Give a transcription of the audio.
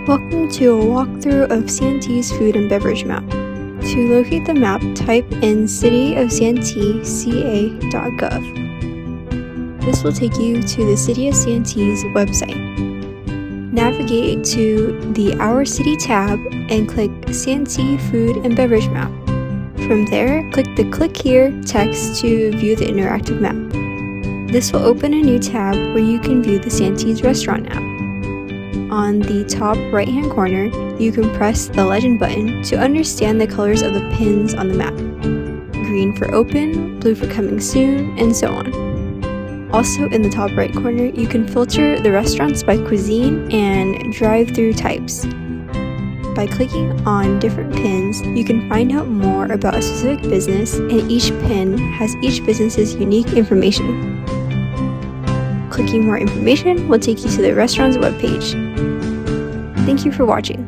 Welcome to a walkthrough of Santee's food and beverage map. To locate the map, type in cityofsanteeca.gov. This will take you to the City of Santee's website. Navigate to the Our City tab and click Santee Food and Beverage Map. From there, click the Click Here text to view the interactive map. This will open a new tab where you can view the Santee's restaurant app. On the top right-hand corner, you can press the legend button to understand the colors of the pins on the map. Green for open, blue for coming soon, and so on. Also in the top right corner, you can filter the restaurants by cuisine and drive-through types. By clicking on different pins, you can find out more about a specific business, and each pin has each business's unique information. Clicking more information will take you to the restaurant's webpage. Thank you for watching.